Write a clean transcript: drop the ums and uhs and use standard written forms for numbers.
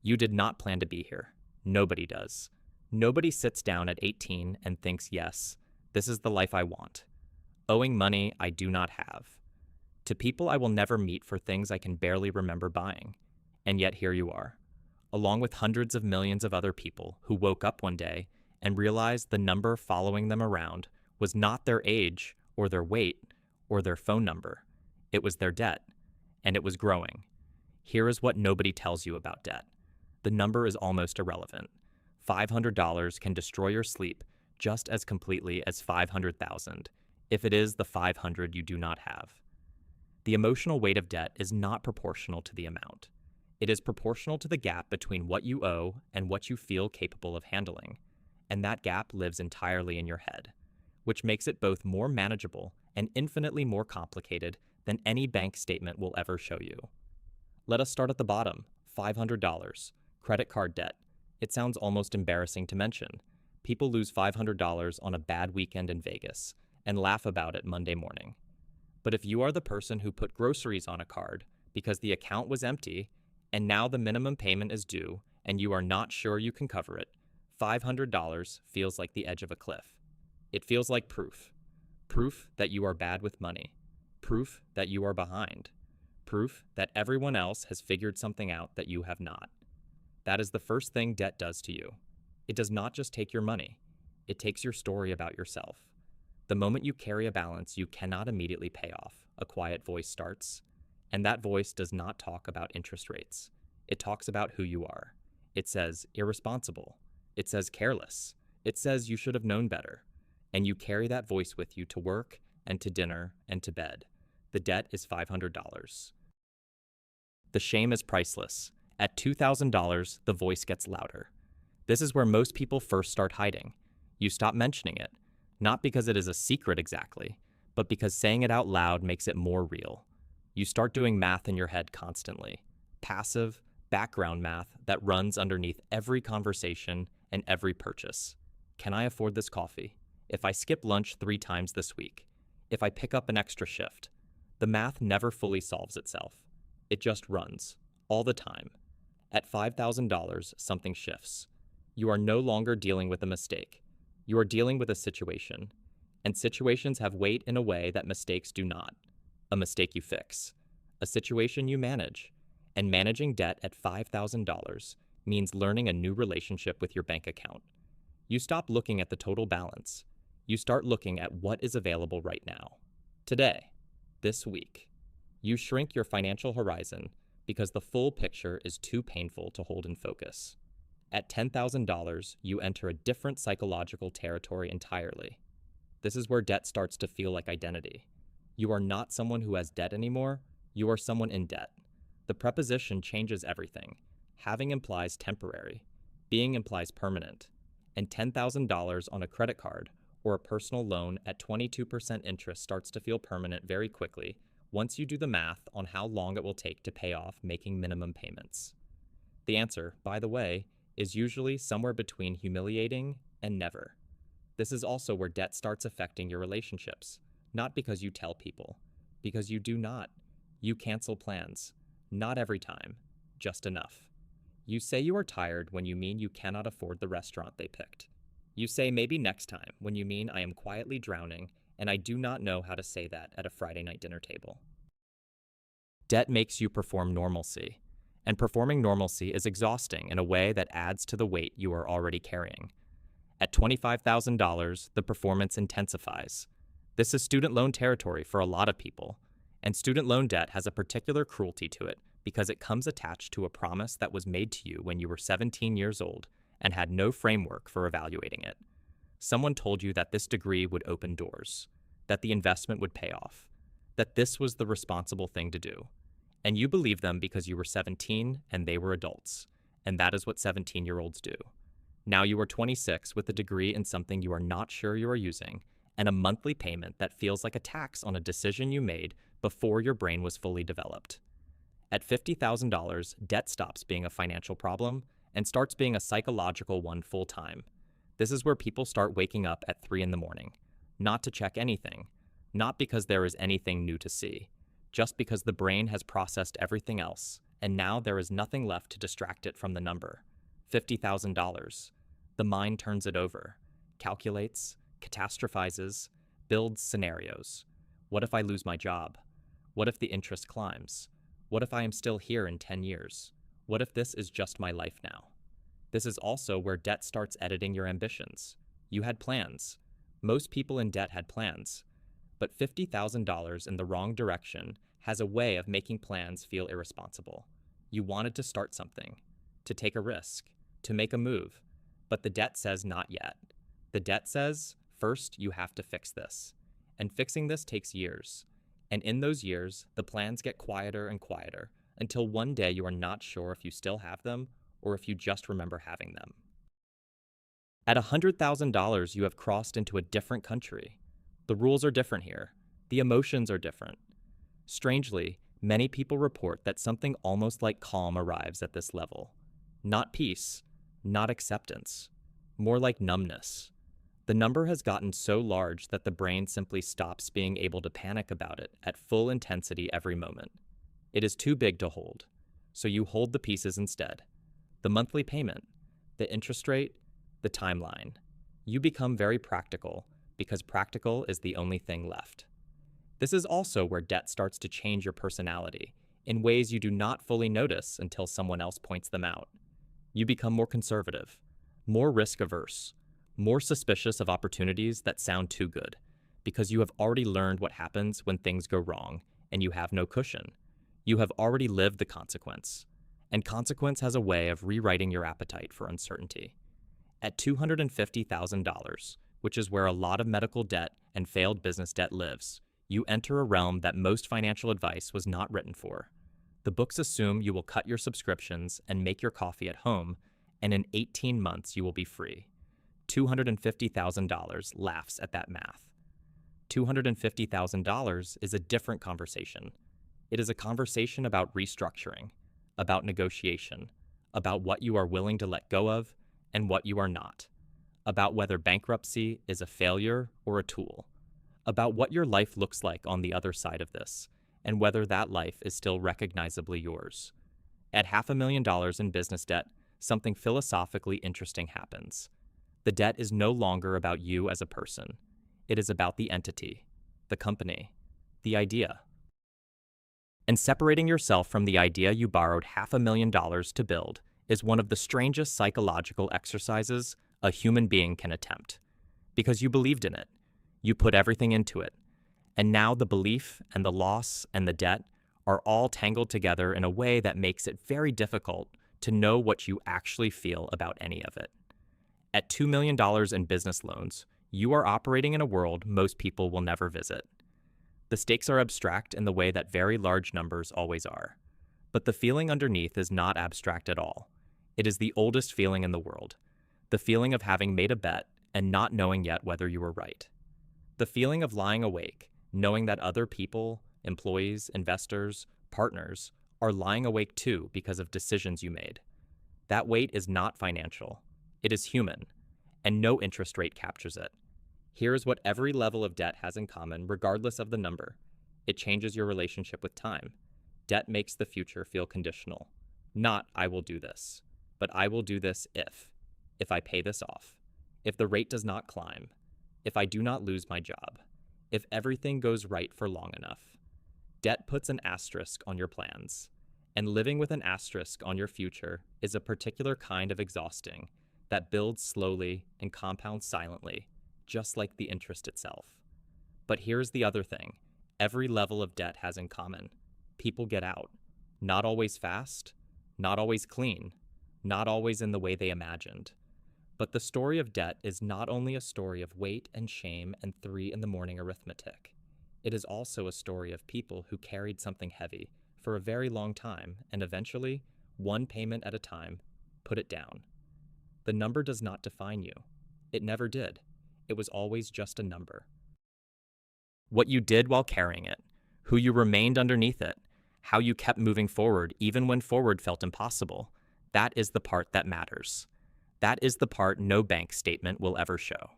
You did not plan to be here. Nobody does. Nobody sits down at 18 and thinks, yes, this is the life I want. Owing money I do not have. To people I will never meet for things I can barely remember buying. And yet here you are, along with hundreds of millions of other people who woke up one day and realized the number following them around was not their age or their weight or their phone number. It was their debt, and it was growing. Here is what nobody tells you about debt. The number is almost irrelevant. $500 can destroy your sleep just as completely as 500,000, if it is the 500 you do not have. The emotional weight of debt is not proportional to the amount. It is proportional to the gap between what you owe and what you feel capable of handling, and that gap lives entirely in your head, which makes it both more manageable and infinitely more complicated than any bank statement will ever show you. Let us start at the bottom, $500, credit card debt. It sounds almost embarrassing to mention. People lose $500 on a bad weekend in Vegas and laugh about it Monday morning. But if you are the person who put groceries on a card because the account was empty and now the minimum payment is due and you are not sure you can cover it, $500 feels like the edge of a cliff. It feels like proof. Proof that you are bad with money. Proof that you are behind. Proof that everyone else has figured something out that you have not. That is the first thing debt does to you. It does not just take your money. It takes your story about yourself. The moment you carry a balance you cannot immediately pay off, a quiet voice starts. And that voice does not talk about interest rates. It talks about who you are. It says irresponsible. It says careless. It says you should have known better. And you carry that voice with you to work and to dinner and to bed. The debt is $500. The shame is priceless. At $2,000, the voice gets louder. This is where most people first start hiding. You stop mentioning it, not because it is a secret exactly, but because saying it out loud makes it more real. You start doing math in your head constantly. Passive, background math that runs underneath every conversation and every purchase. Can I afford this coffee? If I skip lunch 3 times this week? If I pick up an extra shift? The math never fully solves itself. It just runs, all the time. At $5,000, something shifts. You are no longer dealing with a mistake. You are dealing with a situation. And situations have weight in a way that mistakes do not. A mistake you fix. A situation you manage. And managing debt at $5,000 means learning a new relationship with your bank account. You stop looking at the total balance. You start looking at what is available right now. Today. This week. You shrink your financial horizon because the full picture is too painful to hold in focus. At $10,000, you enter a different psychological territory entirely. This is where debt starts to feel like identity. You are not someone who has debt anymore, you are someone in debt. The preposition changes everything. Having implies temporary. Being implies permanent. And $10,000 on a credit card or a personal loan at 22% interest starts to feel permanent very quickly once you do the math on how long it will take to pay off making minimum payments. The answer, by the way, is usually somewhere between humiliating and never. This is also where debt starts affecting your relationships, not because you tell people, because you do not. You cancel plans. Not every time, just enough. You say you are tired when you mean you cannot afford the restaurant they picked. You say maybe next time when you mean I am quietly drowning and I do not know how to say that at a Friday night dinner table. Debt makes you perform normalcy, and performing normalcy is exhausting in a way that adds to the weight you are already carrying. At $25,000, the performance intensifies. This is student loan territory for a lot of people, and student loan debt has a particular cruelty to it because it comes attached to a promise that was made to you when you were 17 years old and had no framework for evaluating it. Someone told you that this degree would open doors, that the investment would pay off, that this was the responsible thing to do. And you believed them because you were 17 and they were adults, and that is what 17-year-olds do. Now you are 26 with a degree in something you are not sure you are using, and a monthly payment that feels like a tax on a decision you made before your brain was fully developed. At $50,000, debt stops being a financial problem and starts being a psychological one full-time. This is where people start waking up at 3 in the morning, not to check anything, not because there is anything new to see, just because the brain has processed everything else and now there is nothing left to distract it from the number. $50,000. The mind turns it over, calculates, catastrophizes, builds scenarios. What if I lose my job? What if the interest climbs? What if I am still here in 10 years? What if this is just my life now? This is also where debt starts editing your ambitions. You had plans. Most people in debt had plans. But $50,000 in the wrong direction has a way of making plans feel irresponsible. You wanted to start something, to take a risk, to make a move, but the debt says not yet. The debt says, first you have to fix this. And fixing this takes years. And in those years, the plans get quieter and quieter until one day you are not sure if you still have them or if you just remember having them. At $100,000, you have crossed into a different country. The rules are different here. The emotions are different. Strangely, many people report that something almost like calm arrives at this level. Not peace, not acceptance, more like numbness. The number has gotten so large that the brain simply stops being able to panic about it at full intensity every moment. It is too big to hold, so you hold the pieces instead. The monthly payment, the interest rate, the timeline. You become very practical because practical is the only thing left. This is also where debt starts to change your personality in ways you do not fully notice until someone else points them out. You become more conservative, more risk-averse, more suspicious of opportunities that sound too good, because you have already learned what happens when things go wrong and you have no cushion. You have already lived the consequence, and consequence has a way of rewriting your appetite for uncertainty. At $250,000, which is where a lot of medical debt and failed business debt lives, you enter a realm that most financial advice was not written for. The books assume you will cut your subscriptions and make your coffee at home, and in 18 months you will be free. $250,000 laughs at that math. $250,000 is a different conversation. It is a conversation about restructuring, about negotiation, about what you are willing to let go of and what you are not, about whether bankruptcy is a failure or a tool, about what your life looks like on the other side of this, and whether that life is still recognizably yours. At $500,000 in business debt, something philosophically interesting happens. The debt is no longer about you as a person. It is about the entity, the company, the idea. And separating yourself from the idea you borrowed $500,000 to build is one of the strangest psychological exercises a human being can attempt. Because you believed in it. You put everything into it. And now the belief and the loss and the debt are all tangled together in a way that makes it very difficult to know what you actually feel about any of it. At $2 million in business loans, you are operating in a world most people will never visit. The stakes are abstract in the way that very large numbers always are. But the feeling underneath is not abstract at all. It is the oldest feeling in the world. The feeling of having made a bet and not knowing yet whether you were right. The feeling of lying awake, knowing that other people, employees, investors, partners, are lying awake too because of decisions you made. That weight is not financial. It is human, and no interest rate captures it. Here is what every level of debt has in common, regardless of the number. It changes your relationship with time. Debt makes the future feel conditional. Not, I will do this, but I will do this if I pay this off, if the rate does not climb, if I do not lose my job, if everything goes right for long enough. Debt puts an asterisk on your plans, and living with an asterisk on your future is a particular kind of exhausting that builds slowly and compounds silently, just like the interest itself. But here's the other thing every level of debt has in common. People get out. Not always fast, not always clean, not always in the way they imagined. But the story of debt is not only a story of weight and shame and 3 a.m. arithmetic. It is also a story of people who carried something heavy for a very long time and eventually, one payment at a time, put it down. The number does not define you. It never did. It was always just a number. What you did while carrying it, who you remained underneath it, how you kept moving forward even when forward felt impossible, that is the part that matters. That is the part no bank statement will ever show.